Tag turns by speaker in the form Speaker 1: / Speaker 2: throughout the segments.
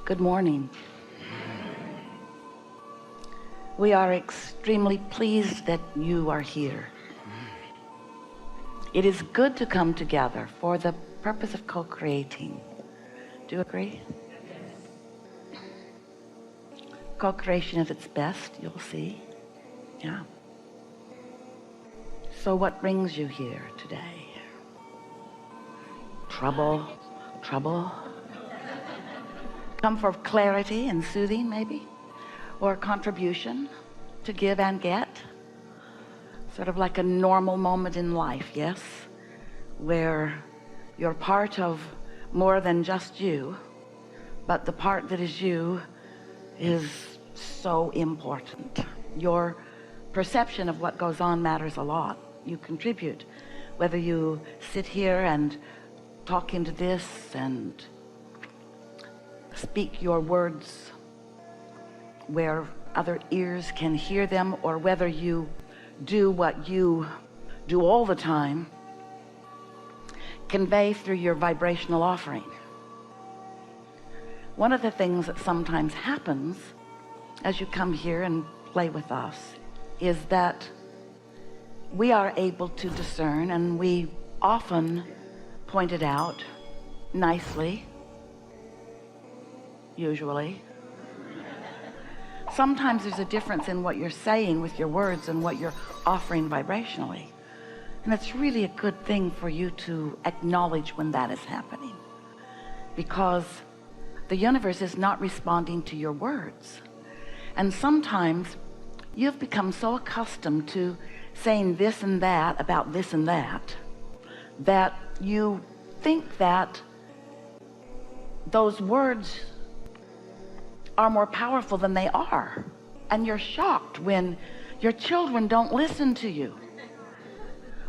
Speaker 1: Good morning. We are extremely pleased that you are here. It is good to come together for the purpose of co-creating. Do you agree? Co-creation at its best, you'll see. Yeah. So what brings you here today? Trouble? Come for clarity and soothing, maybe? Or contribution to give and get? Sort of like a normal moment in life, yes? Where you're part of more than just you, but the part that is you is so important. Your perception of what goes on matters a lot. You contribute, whether you sit here and talk into this and speak your words where other ears can hear them, or whether you do what you do all the time, convey through your vibrational offering. One of the things that sometimes happens as you come here and play with us is that we are able to discern, and we often point it out nicely, usually. Sometimes there's a difference in what you're saying with your words and what you're offering vibrationally, and it's really a good thing for you to acknowledge when that is happening, because the universe is not responding to your words. And sometimes you've become so accustomed to saying this and that about this and that, that you think that those words are more powerful than they are. And you're shocked when your children don't listen to you,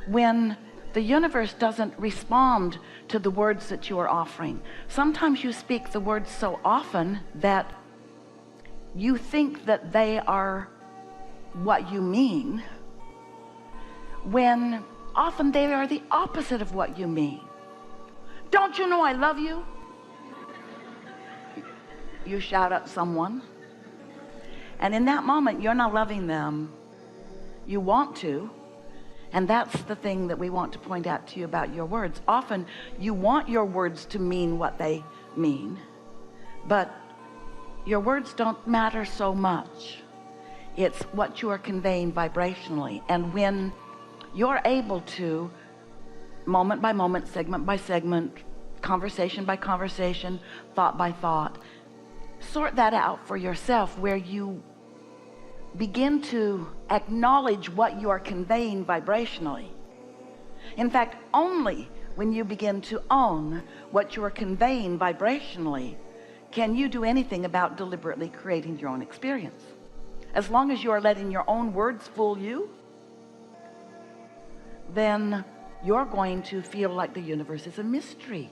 Speaker 1: when the universe doesn't respond to the words that you are offering. Sometimes you speak the words so often that you think that they are what you mean, when often they are the opposite of what you mean. Don't you know I love you? You shout at someone, and in that moment you're not loving them. You want to, and that's the thing that we want to point out to you about your words. Often you want your words to mean what they mean, but your words don't matter so much. It's what you are conveying vibrationally. And when you're able to, moment by moment, segment by segment, conversation by conversation, thought by thought, sort that out for yourself, where you begin to acknowledge what you are conveying vibrationally. In fact, only when you begin to own what you are conveying vibrationally can you do anything about deliberately creating your own experience. As long as you are letting your own words fool you, then you're going to feel like the universe is a mystery.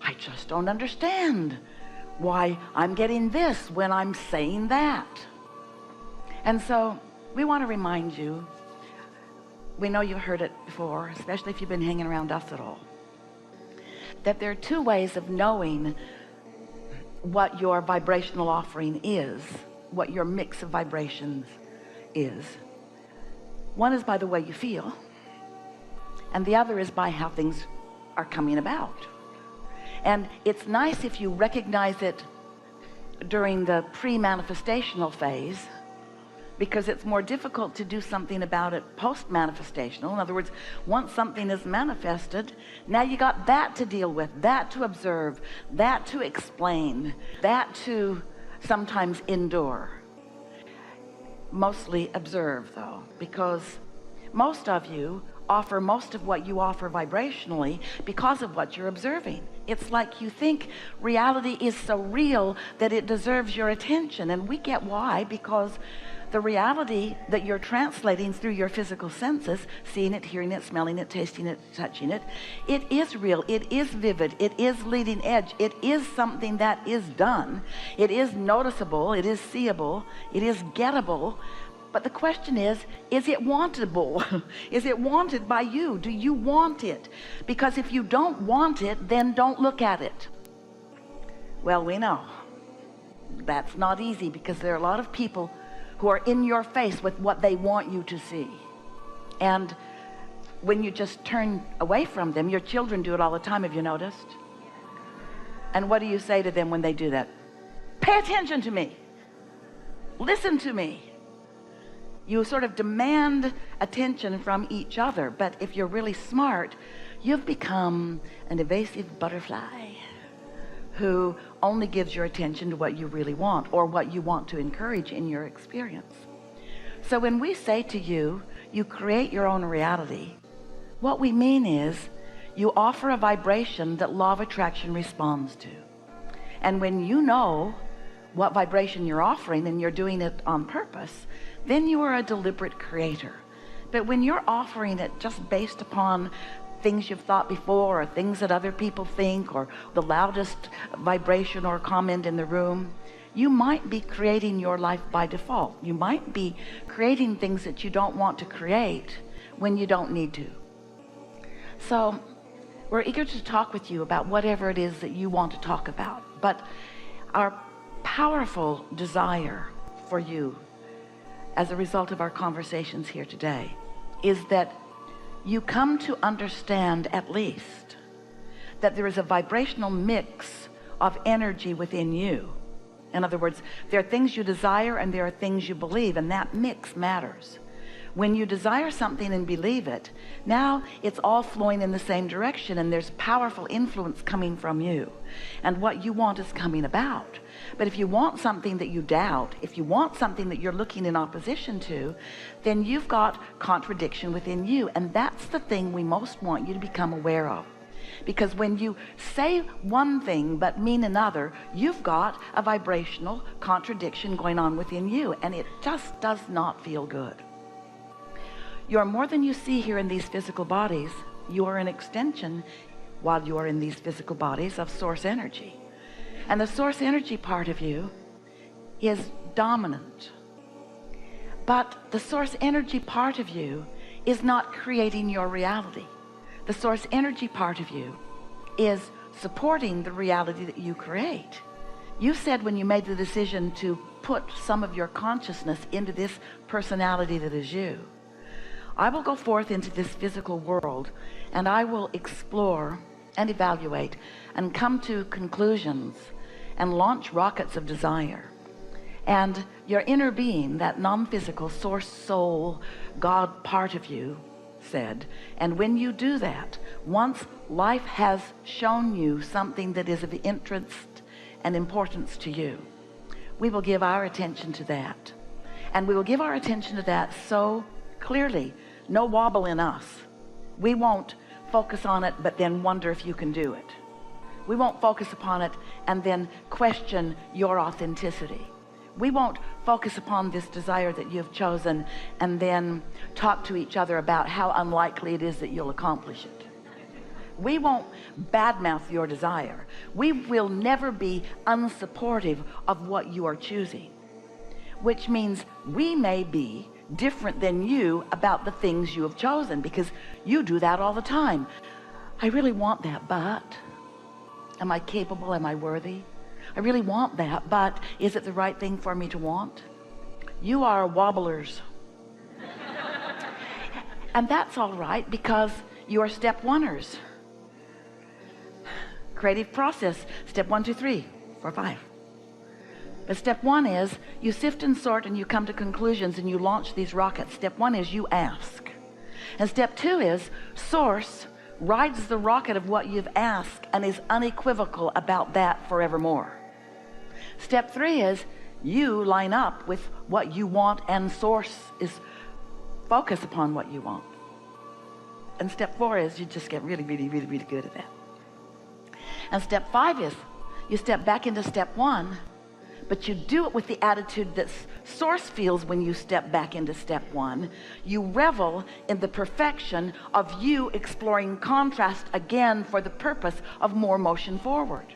Speaker 1: I just don't understand why I'm getting this when I'm saying that. And so we want to remind you, we know you've heard it before, especially if you've been hanging around us at all, that there are two ways of knowing what your vibrational offering is, what your mix of vibrations is. One is by the way you feel, and the other is by how things are coming about. And it's nice if you recognize it during the pre-manifestational phase, because it's more difficult to do something about it post-manifestational. In other words, once something is manifested, now you got that to deal with, that to observe, that to explain, that to sometimes endure. Mostly observe, though, because most of you offer most of what you offer vibrationally because of what you're observing. It's like you think reality is so real that it deserves your attention, and we get why, because the reality that you're translating through your physical senses, seeing it, hearing it, smelling it, tasting it, touching it, it is real, it is vivid, it is leading edge, it is something that is done, it is noticeable, it is seeable, it is gettable. But the question is it wantable? Is it wanted by you? Do you want it? Because if you don't want it, then don't look at it. Well, we know That's not easy, because there are a lot of people who are in your face with what they want you to see. And when you just turn away from them, your children do it all the time, have you noticed? And what do you say to them when they do that? Pay attention to me. Listen to me. You sort of demand attention from each other, but if you're really smart, you've become an evasive butterfly who only gives your attention to what you really want, or what you want to encourage in your experience. So when we say to you, you create your own reality, what we mean is you offer a vibration that law of attraction responds to. And when you know what vibration you're offering and you're doing it on purpose, then you are a deliberate creator. But when you're offering it just based upon things you've thought before, or things that other people think, or the loudest vibration or comment in the room, you might be creating your life by default. You might be creating things that you don't want to create when you don't need to. So we're eager to talk with you about whatever it is that you want to talk about, but our powerful desire for you as a result of our conversations here today is that you come to understand, at least, that there is a vibrational mix of energy within you. In other words, there are things you desire and there are things you believe, and that mix matters. When you desire something and believe it, now it's all flowing in the same direction, and there's powerful influence coming from you, and what you want is coming about. But if you want something that you doubt, if you want something that you're looking in opposition to, then you've got contradiction within you, and that's the thing we most want you to become aware of. Because when you say one thing but mean another, you've got a vibrational contradiction going on within you, and it just does not feel good. You're more than you see here in these physical bodies. You are an extension, while you are in these physical bodies, of source energy. And the source energy part of you is dominant. But the source energy part of you is not creating your reality. The source energy part of you is supporting the reality that you create. You said when you made the decision to put some of your consciousness into this personality that is you, I will go forth into this physical world, and I will explore and evaluate and come to conclusions and launch rockets of desire. And your inner being, that non-physical source soul God part of you, said, and when you do that, once life has shown you something that is of interest and importance to you, we will give our attention to that. And we will give our attention to that so clearly, no wobble in us. We won't focus on it but then wonder if you can do it. We won't focus upon it and then question your authenticity. We won't focus upon this desire that you've chosen and then talk to each other about how unlikely it is that you'll accomplish it. We won't badmouth your desire. We will never be unsupportive of what you are choosing, which means we may be different than you about the things you have chosen, because you do that all the time. I really want that, but am I capable? Am I worthy? I really want that, but is it the right thing for me to want? You are wobblers. And that's all right, because you are step oneers. Creative process, step 1, 2, 3, 4, 5. But step one is you sift and sort and you come to conclusions and you launch these rockets. Step one is you ask. And step two is source rides the rocket of what you've asked and is unequivocal about that forevermore. Step three is you line up with what you want, and source is focus upon what you want. And step four is you just get really, really, really, really good at that. And step five is you step back into step one, but you do it with the attitude that source feels when you step back into step one. You revel in the perfection of you exploring contrast again for the purpose of more motion forward.